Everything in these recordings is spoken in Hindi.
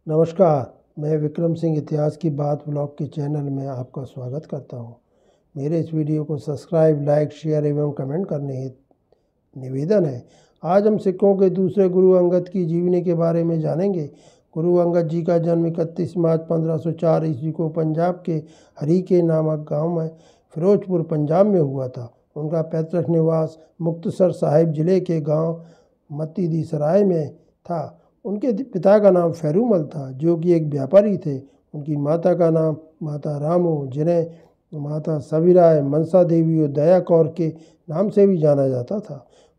नमस्कार, मैं विक्रम सिंह इतिहास की बात ब्लॉग के चैनल में आपका स्वागत करता हूं। मेरे इस वीडियो को सब्सक्राइब, लाइक, शेयर एवं कमेंट करने हेतु निवेदन है। आज हम सिखों के दूसरे गुरु अंगद की जीवनी के बारे में जानेंगे। गुरु अंगद जी का जन्म 31 मार्च 1504 ईस्वी को पंजाब के हरीके नामक गाँव में फिरोजपुर पंजाब में हुआ था। उनका पैतृक निवास मुक्तसर साहिब जिले के गाँव मतीदी सराय में था। उनके पिता का नाम फेरूमल था, जो कि एक व्यापारी थे। उनकी माता का नाम माता रामू, जिन्हें माता सविराय, मनसा देवी और दया कौर के नाम से भी जाना जाता था।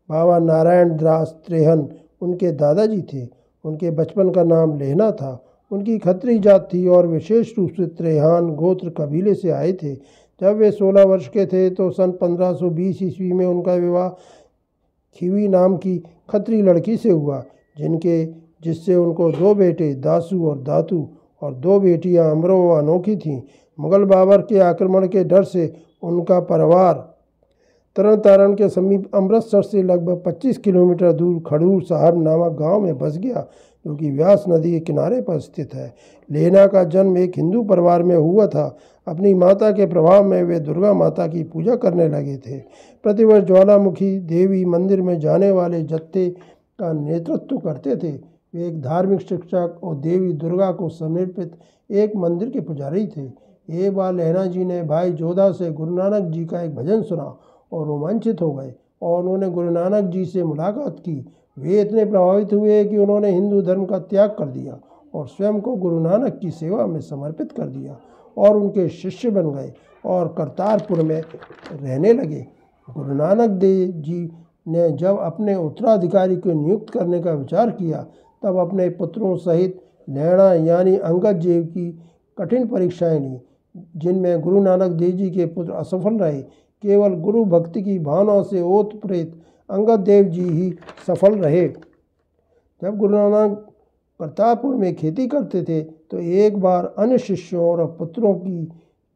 बाबा नारायण दास त्रेहन उनके दादाजी थे। उनके बचपन का नाम लेहना था। उनकी खत्री जात थी और विशेष रूप से त्रेहान गोत्र कबीले से आए थे। जब वे 16 वर्ष के थे तो सन 1520 ईस्वी में उनका विवाह खीवी नाम की खत्री लड़की से हुआ, जिससे उनको 2 बेटे दासू और दातू और 2 बेटियां अमरो व अनोखी थीं। मुगल बाबर के आक्रमण के डर से उनका परिवार तरन तारण के समीप अमृतसर से लगभग 25 किलोमीटर दूर खडूर साहब नामक गांव में बस गया, जो कि व्यास नदी के किनारे पर स्थित है। लेना का जन्म एक हिंदू परिवार में हुआ था। अपनी माता के प्रभाव में वे दुर्गा माता की पूजा करने लगे थे। प्रतिवर्ष ज्वालामुखी देवी मंदिर में जाने वाले जत्थे का नेतृत्व करते थे। वे एक धार्मिक शिक्षक और देवी दुर्गा को समर्पित एक मंदिर के पुजारी थे। एक बार लहना जी ने भाई जोधा से गुरु नानक जी का एक भजन सुना और रोमांचित हो गए और उन्होंने गुरु नानक जी से मुलाकात की। वे इतने प्रभावित हुए कि उन्होंने हिंदू धर्म का त्याग कर दिया और स्वयं को गुरु नानक की सेवा में समर्पित कर दिया और उनके शिष्य बन गए और करतारपुर में रहने लगे। गुरु नानक देव जी ने जब अपने उत्तराधिकारी को नियुक्त करने का विचार किया, तब अपने पुत्रों सहित लहणा यानी अंगद देव की कठिन परीक्षाएं ली, जिनमें गुरु नानक देव जी के पुत्र असफल रहे। केवल गुरु भक्ति की भावना से ओतप्रोत अंगद देव जी ही सफल रहे। जब गुरु नानक करतारपुर में खेती करते थे तो एक बार अन्य शिष्यों और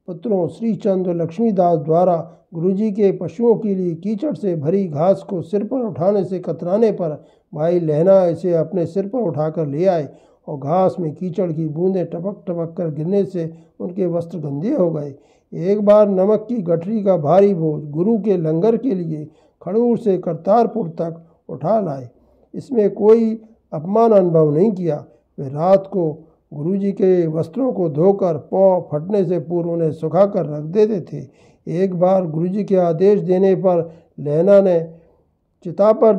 पुत्रों श्रीचंद और लक्ष्मीदास द्वारा गुरुजी के पशुओं के लिए कीचड़ से भरी घास को सिर पर उठाने से कतराने पर भाई लहना इसे अपने सिर पर उठाकर ले आए और घास में कीचड़ की बूंदें टपक टपक कर गिरने से उनके वस्त्र गंदे हो गए। एक बार नमक की गठरी का भारी बोझ गुरु के लंगर के लिए खडूर से करतारपुर तक उठा लाए। इसमें कोई अपमान अनुभव नहीं किया। वे रात को गुरुजी के वस्त्रों को धोकर पाँव फटने से पूर्व उन्हें सुखाकर रख देते थे। एक बार गुरुजी के आदेश देने पर लहना ने चिता पर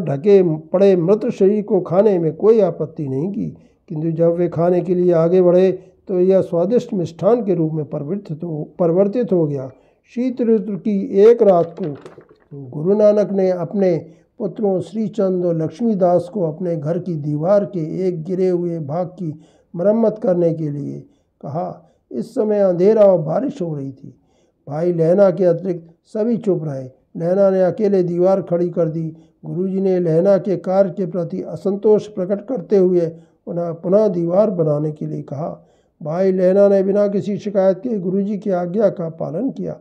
ढके पड़े मृत शरीर को खाने में कोई आपत्ति नहीं की, किंतु जब वे खाने के लिए आगे बढ़े तो यह स्वादिष्ट मिष्ठान के रूप में परिवर्तित हो गया। शीत ऋतु की एक रात को गुरु नानक ने अपने पुत्रों श्रीचंद और लक्ष्मीदास को अपने घर की दीवार के एक गिरे हुए भाग की मरम्मत करने के लिए कहा। इस समय अंधेरा और बारिश हो रही थी। भाई लहना के अतिरिक्त सभी चुप रहे। लहना ने अकेले दीवार खड़ी कर दी। गुरुजी ने लहना के कार्य के प्रति असंतोष प्रकट करते हुए उन्हें पुनः दीवार बनाने के लिए कहा। भाई लहना ने बिना किसी शिकायत के गुरुजी की आज्ञा का पालन किया।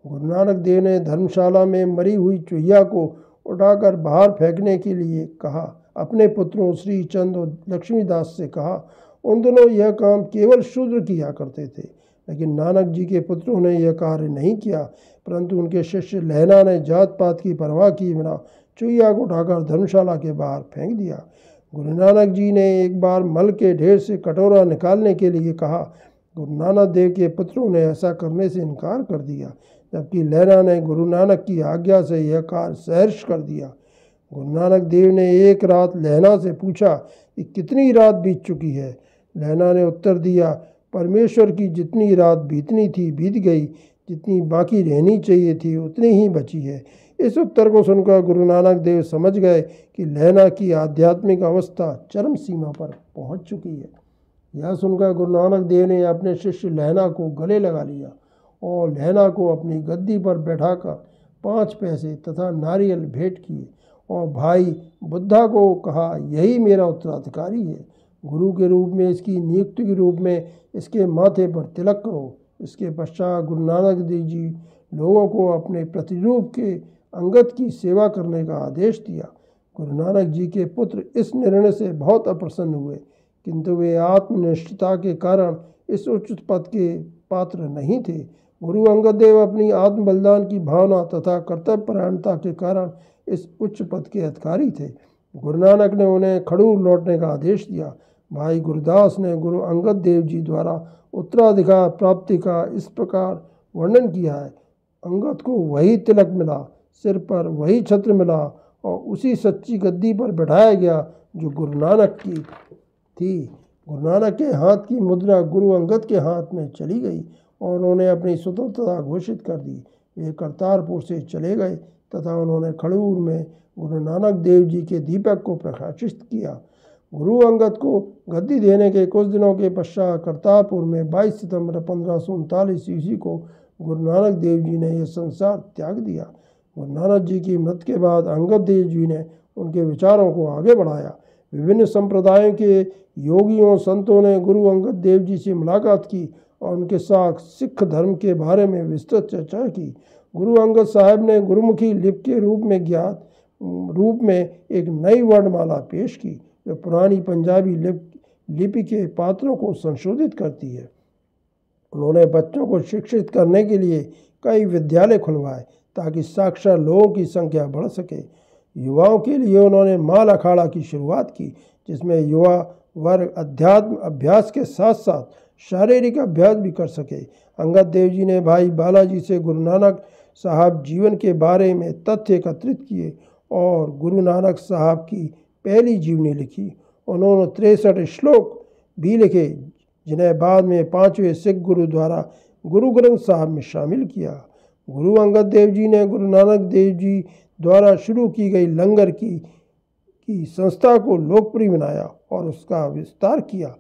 गुरु नानक देव ने धर्मशाला में मरी हुई चुहिया को उठाकर बाहर फेंकने के लिए कहा। अपने पुत्रों श्रीचंद और लक्ष्मीदास से कहा। उन दोनों यह काम केवल शूद्र किया करते थे, लेकिन नानक जी के पुत्रों ने यह कार्य नहीं किया, परंतु उनके शिष्य लहना ने जात पात की परवाह किए बिना चुहिया को उठाकर धर्मशाला के बाहर फेंक दिया। गुरु नानक जी ने एक बार मल के ढेर से कटोरा निकालने के लिए कहा। गुरु नानक देव के पुत्रों ने ऐसा करने से इनकार कर दिया, जबकि लहना ने गुरु नानक की आज्ञा से यह कार्य सहर्ष कर दिया। गुरु नानक देव ने एक रात लहना से पूछा कि कितनी रात बीत चुकी है। लहना ने उत्तर दिया, परमेश्वर की जितनी रात बीतनी थी बीत गई, जितनी बाकी रहनी चाहिए थी उतनी ही बची है। इस उत्तर को सुनकर गुरु नानक देव समझ गए कि लहना की आध्यात्मिक अवस्था चरम सीमा पर पहुंच चुकी है। यह सुनकर गुरु नानक देव ने अपने शिष्य लहना को गले लगा लिया और लहना को अपनी गद्दी पर बैठाकर 5 पैसे तथा नारियल भेंट किए और भाई बुद्धा को कहा, यही मेरा उत्तराधिकारी है। गुरु के रूप में इसकी नियुक्ति के रूप में इसके माथे पर तिलक करो। इसके पश्चात गुरु नानक देव जी लोगों को अपने प्रतिरूप के अंगद की सेवा करने का आदेश दिया। गुरु नानक जी के पुत्र इस निर्णय से बहुत अप्रसन्न हुए, किंतु वे आत्मनिष्ठता के कारण इस उच्च पद के पात्र नहीं थे। गुरु अंगद देव अपनी आत्म बलिदान की भावना तथा कर्तव्यपरायणता के कारण इस उच्च पद के अधिकारी थे। गुरु नानक ने उन्हें खडूर लौटने का आदेश दिया। भाई गुरदास ने गुरु अंगद देव जी द्वारा उत्तराधिकार प्राप्ति का इस प्रकार वर्णन किया है। अंगद को वही तिलक मिला, सिर पर वही छत्र मिला और उसी सच्ची गद्दी पर बैठाया गया जो गुरु नानक की थी। गुरु नानक के हाथ की मुद्रा गुरु अंगद के हाथ में चली गई और उन्होंने अपनी स्वतंत्रता घोषित कर दी। वे करतारपुर से चले गए तथा उन्होंने खडूर में गुरु नानक देव जी के दीपक को प्रकाशित किया। गुरु अंगद को गद्दी देने के कुछ दिनों के पश्चात करतारपुर में 22 सितंबर 1539 ईस्वी को गुरु नानक देव जी ने यह संसार त्याग दिया। गुरु नानक जी की मृत्यु के बाद अंगद देव जी ने उनके विचारों को आगे बढ़ाया। विभिन्न संप्रदायों के योगियों संतों ने गुरु अंगद देव जी से मुलाकात की और उनके साथ सिख धर्म के बारे में विस्तृत चर्चा की। गुरु अंगद साहब ने गुरुमुखी लिपि के रूप में एक नई वर्णमाला पेश की जो पुरानी पंजाबी लिपि के पात्रों को संशोधित करती है। उन्होंने बच्चों को शिक्षित करने के लिए कई विद्यालय खुलवाए ताकि साक्षर लोगों की संख्या बढ़ सके। युवाओं के लिए उन्होंने माल अखाड़ा की शुरुआत की जिसमें युवा वर्ग अध्यात्म अभ्यास के साथ साथ शारीरिक अभ्यास भी कर सके। अंगद देव जी ने भाई बालाजी से गुरु नानक साहब जीवन के बारे में तथ्य एकत्रित किए और गुरु नानक साहब की पहली जीवनी लिखी। उन्होंने 63 श्लोक भी लिखे जिन्हें बाद में 5वें सिख गुरु द्वारा गुरु ग्रंथ साहब में शामिल किया। गुरु अंगद देव जी ने गुरु नानक देव जी द्वारा शुरू की गई लंगर की संस्था को लोकप्रिय बनाया और उसका विस्तार किया।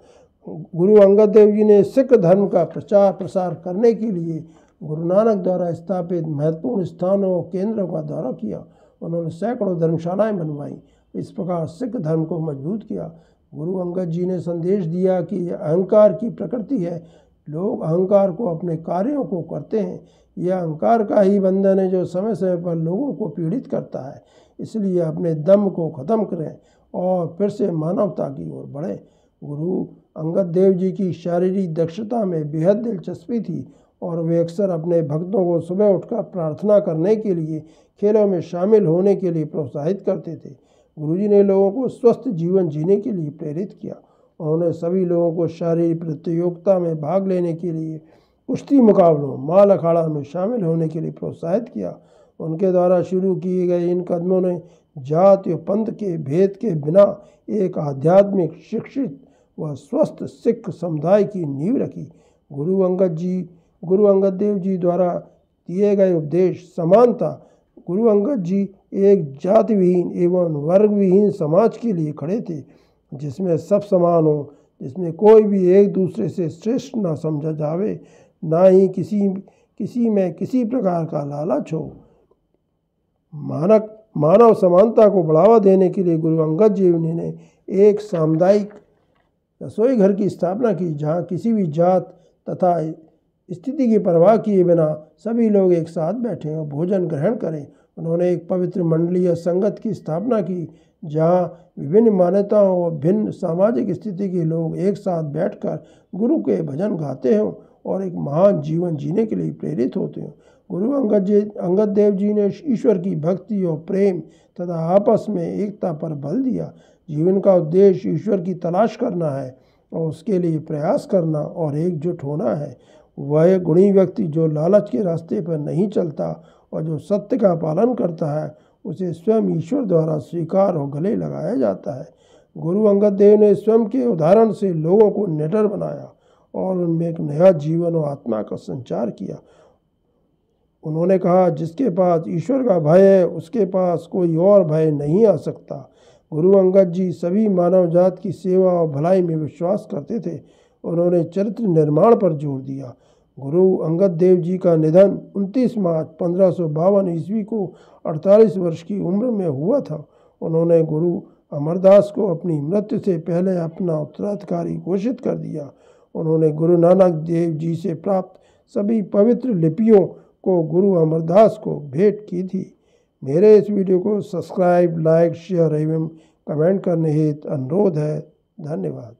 गुरु अंगद देव जी ने सिख धर्म का प्रचार प्रसार करने के लिए गुरु नानक द्वारा स्थापित महत्वपूर्ण स्थानों और केंद्रों का दौरा किया। उन्होंने सैकड़ों धर्मशालाएं बनवाई, इस प्रकार सिख धर्म को मजबूत किया। गुरु अंगद जी ने संदेश दिया कि यह अहंकार की प्रकृति है। लोग अहंकार को अपने कार्यों को करते हैं। यह अहंकार का ही बंधन है जो समय समय पर लोगों को पीड़ित करता है। इसलिए अपने दम को ख़त्म करें और फिर से मानवता की ओर बढ़ें। गुरु अंगद देव जी की शारीरिक दक्षता में बेहद दिलचस्पी थी और वे अक्सर अपने भक्तों को सुबह उठकर प्रार्थना करने के लिए खेलों में शामिल होने के लिए प्रोत्साहित करते थे। गुरुजी ने लोगों को स्वस्थ जीवन जीने के लिए प्रेरित किया। उन्होंने सभी लोगों को शारीरिक प्रतियोगिता में भाग लेने के लिए, कुश्ती मुकाबलों, माल अखाड़ा में शामिल होने के लिए प्रोत्साहित किया। उनके द्वारा शुरू किए गए इन कदमों ने जाति और पंथ के भेद के बिना एक आध्यात्मिक, शिक्षित व स्वस्थ सिख समुदाय की नींव रखी। गुरु अंगद देव जी द्वारा दिए गए उपदेश समानता। गुरु अंगद जी एक जाति विहीन एवं वर्ग विहीन समाज के लिए खड़े थे जिसमें सब समान हो, जिसमें कोई भी एक दूसरे से श्रेष्ठ न समझा जावे, ना ही किसी में किसी प्रकार का लालच हो। मानव समानता को बढ़ावा देने के लिए गुरु अंगद जी ने एक सामुदायिक रसोई घर की स्थापना की जहाँ किसी भी जात तथा स्थिति की परवाह किए बिना सभी लोग एक साथ बैठें और भोजन ग्रहण करें। उन्होंने एक पवित्र मंडलीय संगत की स्थापना की जहाँ विभिन्न मान्यताओं और भिन्न सामाजिक स्थिति के लोग एक साथ बैठकर गुरु के भजन गाते हों और एक महान जीवन जीने के लिए प्रेरित होते हों। गुरु अंगद देव जी ने ईश्वर की भक्ति और प्रेम तथा आपस में एकता पर बल दिया। जीवन का उद्देश्य ईश्वर की तलाश करना है और उसके लिए प्रयास करना और एकजुट होना है। वह गुणी व्यक्ति जो लालच के रास्ते पर नहीं चलता और जो सत्य का पालन करता है उसे स्वयं ईश्वर द्वारा स्वीकार और गले लगाया जाता है। गुरु अंगद देव ने स्वयं के उदाहरण से लोगों को निडर बनाया और उनमें एक नया जीवन और आत्मा का संचार किया। उन्होंने कहा, जिसके पास ईश्वर का भय है उसके पास कोई और भय नहीं आ सकता। गुरु अंगद जी सभी मानव जात की सेवा और भलाई में विश्वास करते थे। उन्होंने चरित्र निर्माण पर जोर दिया। गुरु अंगद देव जी का निधन 29 मार्च 1552 ईस्वी को 48 वर्ष की उम्र में हुआ था। उन्होंने गुरु अमरदास को अपनी मृत्यु से पहले अपना उत्तराधिकारी घोषित कर दिया। उन्होंने गुरु नानक देव जी से प्राप्त सभी पवित्र लिपियों को गुरु अमरदास को भेंट की थी। मेरे इस वीडियो को सब्सक्राइब, लाइक, शेयर एवं कमेंट करने हेतु अनुरोध है। धन्यवाद।